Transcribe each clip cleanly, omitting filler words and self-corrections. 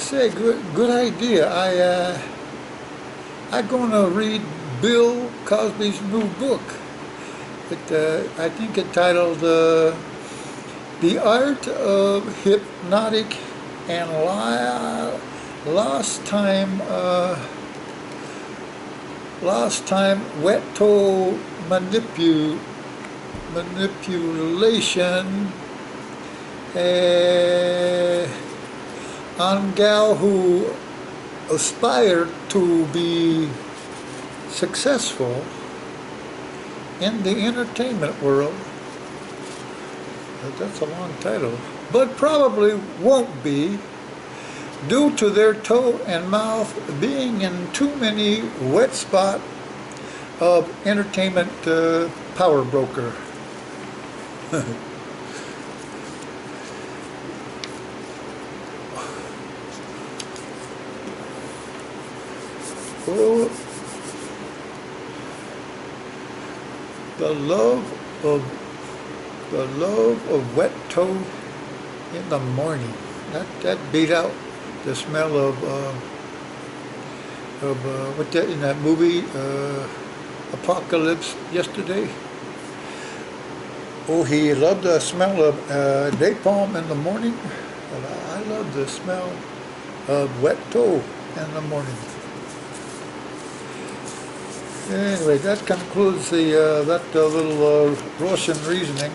say, good idea. I'm gonna read Bill Cosby's new book. I think it's titled "The Art of Hypnotic and Lost Time Wet Toe Manipulation on gal who aspired to be successful in the entertainment world." That's a long title, but probably won't be, due to their toe and mouth being in too many wet spot of entertainment power broker. Oh, the love of wet toe in the morning. That beat out the smell of what that in that movie Apocalypse yesterday. Oh, he loved the smell of napalm in the morning. And I love the smell of wet toe in the morning. Anyway, that concludes the that little Russian reasoning.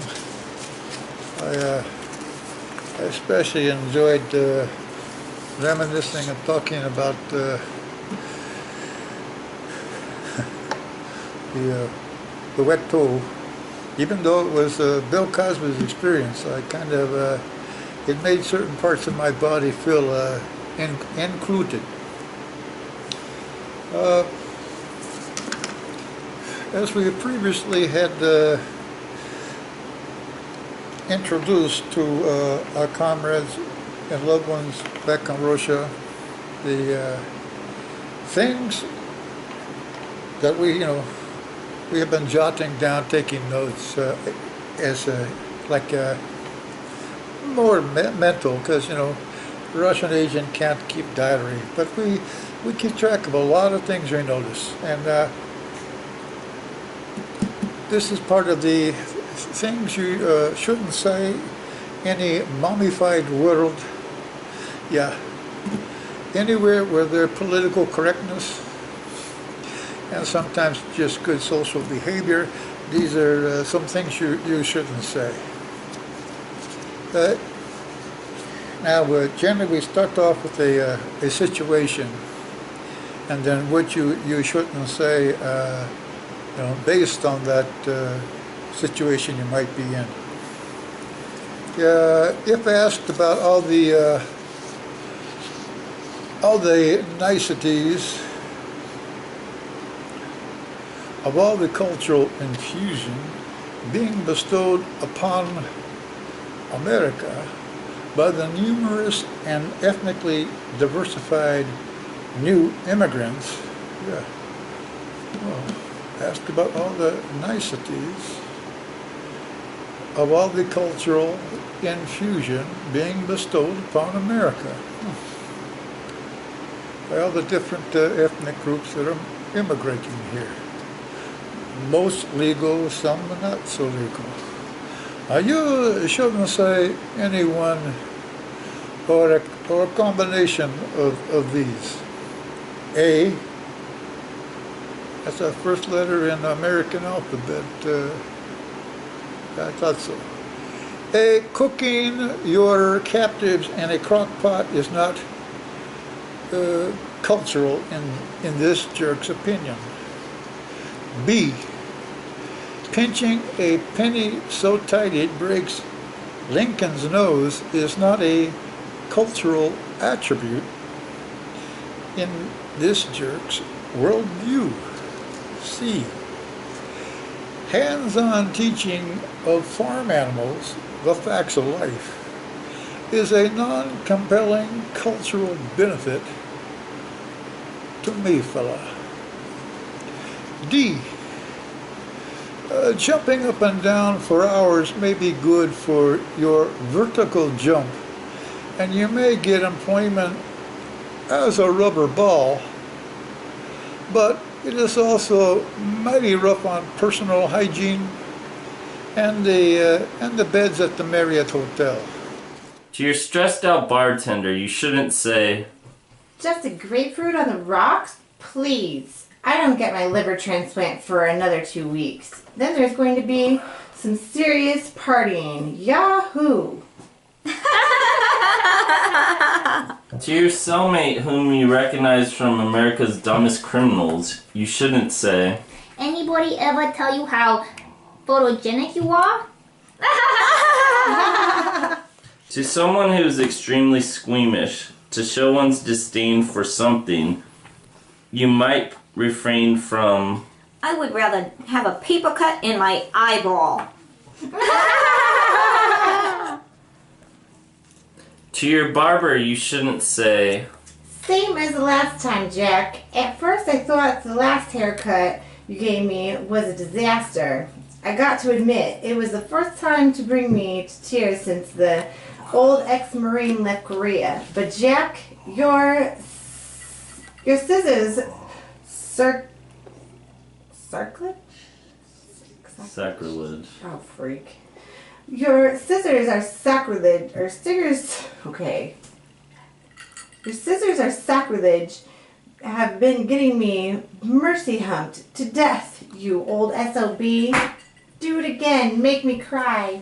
I especially enjoyed reminiscing and talking about the wet toe. Even though it was Bill Cosby's experience, I kind of it made certain parts of my body feel included. As we previously had introduced to our comrades and loved ones back in Russia, the things that we have been jotting down, taking notes as like more mental, because the Russian agent can't keep diary, but we keep track of a lot of things we notice, and this is part of the things you shouldn't say in a mummified world. Yeah, anywhere where there's political correctness and sometimes just good social behavior, these are some things you shouldn't say. Now, generally we start off with a situation, and then what you shouldn't say based on that situation you might be in. If asked about all the niceties of all the cultural infusion being bestowed upon America by the numerous and ethnically diversified new immigrants, asked about all the niceties of all the cultural infusion being bestowed upon America by all the different ethnic groups that are immigrating here. Most legal, some not so legal. You shouldn't say anyone or a combination of these. A, that's our first letter in the American alphabet. I thought so. A, cooking your captives in a crock pot is not cultural in this jerk's opinion. B, pinching a penny so tight it breaks Lincoln's nose is not a cultural attribute in this jerk's worldview. C, hands-on teaching of farm animals the facts of life is a non-compelling cultural benefit to me, fella. D, jumping up and down for hours may be good for your vertical jump, and you may get employment as a rubber ball, but it is also mighty rough on personal hygiene and the beds at the Marriott Hotel. To your stressed out bartender, you shouldn't say, "Just a grapefruit on the rocks? Please. I don't get my liver transplant for another 2 weeks. Then there's going to be some serious partying. Yahoo!" To your cellmate whom you recognize from America's Dumbest Criminals, you shouldn't say, "Anybody ever tell you how photogenic you are?" To someone who is extremely squeamish, to show one's disdain for something, you might refrain from, "I would rather have a paper cut in my eyeball." To your barber, you shouldn't say, "Same as the last time, Jack. At first I thought the last haircut you gave me was a disaster. I got to admit, it was the first time to bring me to tears since the old ex-Marine left Korea. But Jack, your scissors, sacrilege. Oh, freak. Your scissors are sacrilege, or stickers, okay. Your scissors are sacrilege, have been getting me mercy humped to death, you old SOB. Do it again, make me cry."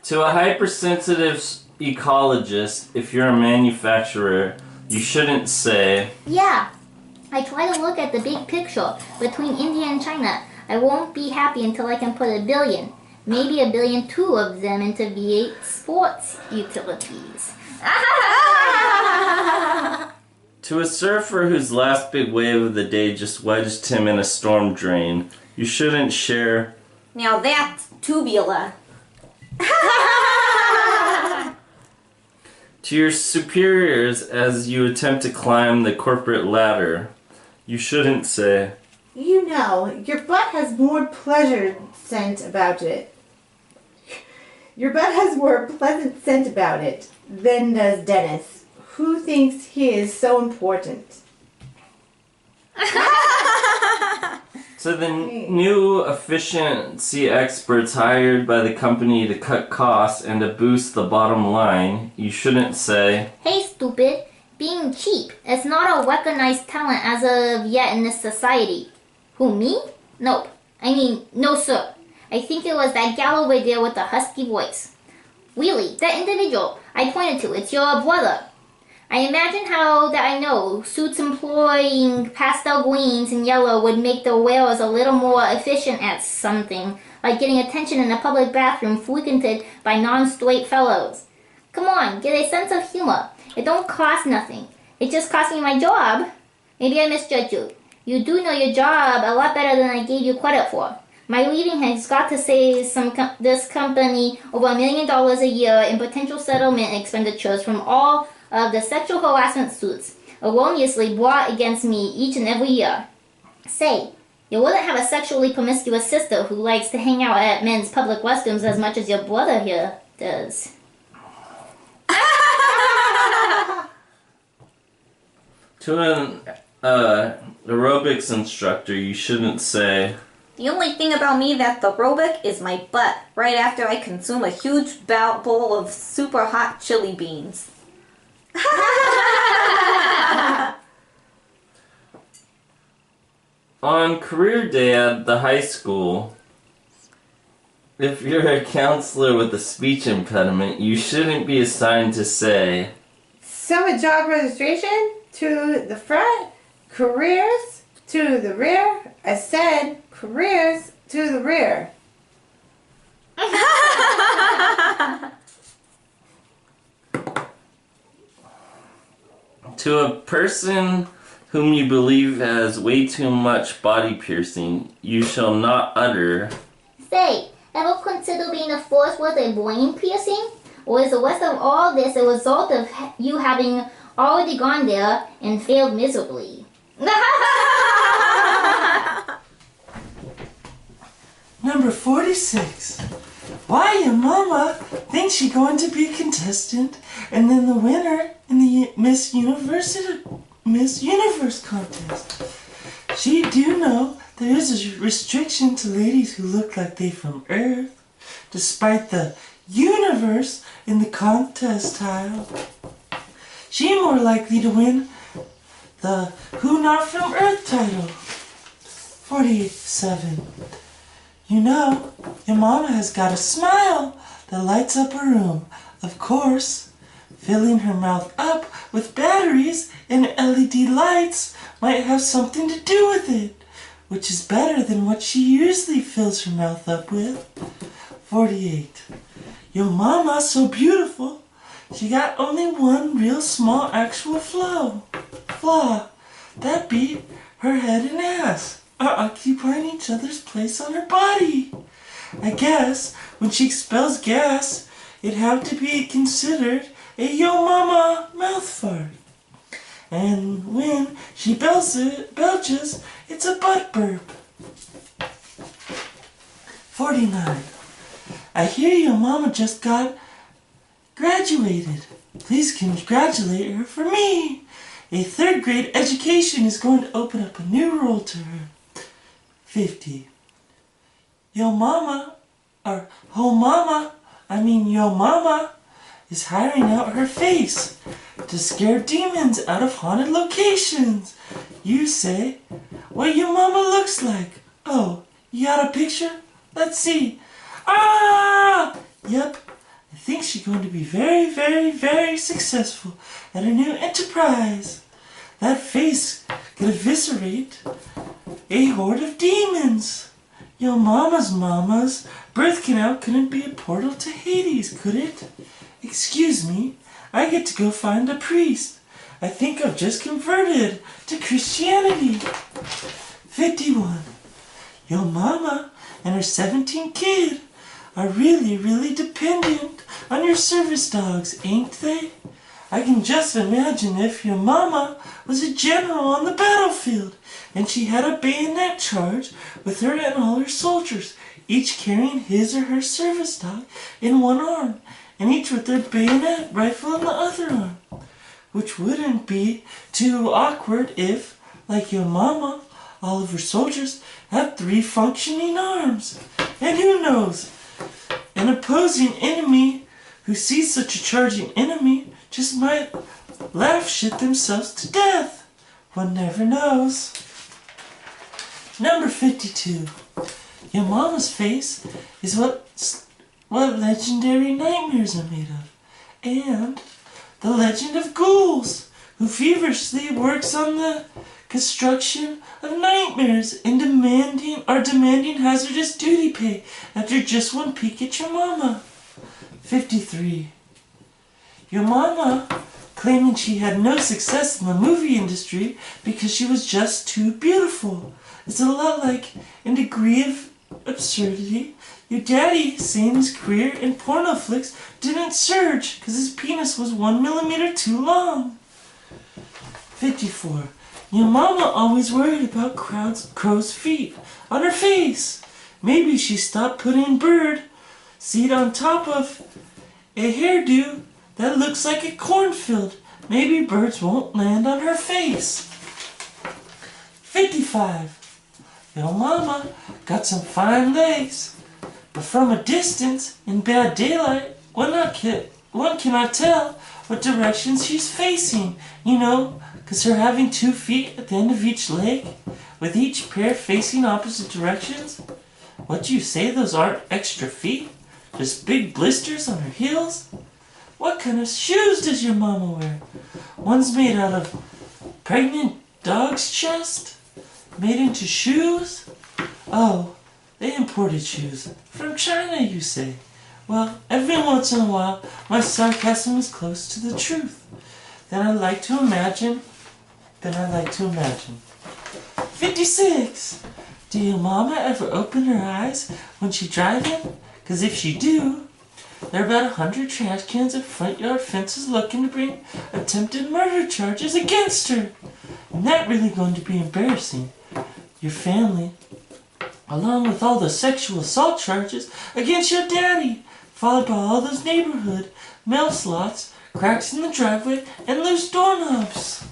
To a hypersensitive ecologist, if you're a manufacturer, you shouldn't say, "Yeah, I try to look at the big picture between India and China. I won't be happy until I can put 1 billion, maybe 1 billion too of them into V8 sports utilities." To a surfer whose last big wave of the day just wedged him in a storm drain, you shouldn't share, Now that's tubular. To your superiors as you attempt to climb the corporate ladder, you shouldn't say, "You know, your butt has more pleasure scent about it. Your butt has more pleasant scent about it than does Dennis, who thinks he is so important." To the new efficiency experts hired by the company to cut costs and to boost the bottom line, you shouldn't say, "Hey, stupid, being cheap is not a recognized talent as of yet in this society." "Who, me? Nope. I mean, no sir. I think it was that gal over there with the husky voice. Really, that individual I pointed to, it's your brother. I imagine how that I know suits employing pastel greens and yellow would make the wearers a little more efficient at something, like getting attention in a public bathroom frequented by non-straight fellows. Come on, get a sense of humor. It don't cost nothing. It just cost me my job. Maybe I misjudged you. You do know your job a lot better than I gave you credit for. My leaving has got to save this company over $1 million a year in potential settlement expenditures from all of the sexual harassment suits erroneously brought against me each and every year. Say, you wouldn't have a sexually promiscuous sister who likes to hang out at men's public restrooms as much as your brother here does." To an aerobics instructor, you shouldn't say, The only thing about me that's aerobic is my butt, right after I consume a huge bowl of super hot chili beans. On career day at the high school, if you're a counselor with a speech impediment, you shouldn't be assigned to say, "Summer job registration to the front, careers to the rear." I said careers to the rear. To a person whom you believe has way too much body piercing, you shall not utter, "Say, ever consider being a force with a brain piercing? Or is the rest of all this a result of you having already gone there and failed miserably?" Number 46. Why your mama think she's going to be a contestant and then the winner in the Miss Universe contest. She do know there is a restriction to ladies who look like they from Earth, despite the universe in the contest tile. She more likely to win the Who Not From Earth title. 47. You know, your mama has got a smile that lights up a room. Of course, filling her mouth up with batteries and LED lights might have something to do with it, which is better than what she usually fills her mouth up with. 48. Your mama's so beautiful, she got only one real small actual flaw. That be her head and ass are occupying each other's place on her body. I guess when she expels gas, it'd have to be considered a yo mama mouth fart. And when she belches, it's a butt burp. 49. I hear your mama just got graduated. Please congratulate her for me. A 3rd grade education is going to open up a new role to her. 50. Your mama is hiring out her face to scare demons out of haunted locations. You say, what your mama looks like. Oh, you got a picture? Let's see. Ah! Yep. I think she's going to be very, very, very successful at her new enterprise. That face could eviscerate a horde of demons. Your mama's birth canal couldn't be a portal to Hades, could it? Excuse me, I get to go find a priest. I think I've just converted to Christianity. 51. Your mama and her 17 kid are really, really dependent on your service dogs, ain't they? I can just imagine if your mama was a general on the battlefield and she had a bayonet charge with her and all her soldiers, each carrying his or her service dog in one arm, and each with their bayonet rifle in the other arm. Which wouldn't be too awkward if, like your mama, all of her soldiers have 3 functioning arms. And who knows, an opposing enemy who sees such a charging enemy just might laugh shit themselves to death. One never knows. Number 52. Your mama's face is what legendary nightmares are made of. And the legend of ghouls, who feverishly works on the construction of nightmares and demanding hazardous duty pay after just one peek at your mama. 53. Your mama, claiming she had no success in the movie industry because she was just too beautiful. It's a lot like, in degree of absurdity, your daddy saying his career in porno flicks didn't surge because his penis was 1 millimeter too long. 54. Your mama always worried about crow's feet on her face. Maybe she stopped putting bird seed on top of a hairdo that looks like a cornfield. Maybe birds won't land on her face. 55. Your mama got some fine legs, but from a distance, in bad daylight, one cannot tell what direction she's facing. You know, because her having 2 feet at the end of each leg, with each pair facing opposite directions. What do you say those aren't extra feet? Just big blisters on her heels? What kind of shoes does your mama wear? One's made out of pregnant dog's chest? Made into shoes? Oh, they imported shoes. From China, you say? Well, every once in a while, my sarcasm is close to the truth. Then I like to imagine. 56. Do your mama ever open her eyes when she driving? Because if she do, there are about 100 trash cans at front yard fences looking to bring attempted murder charges against her. And that really going to be embarrassing. Your family, along with all the sexual assault charges against your daddy. followed by all those neighborhood mail slots, cracks in the driveway, and loose doorknobs.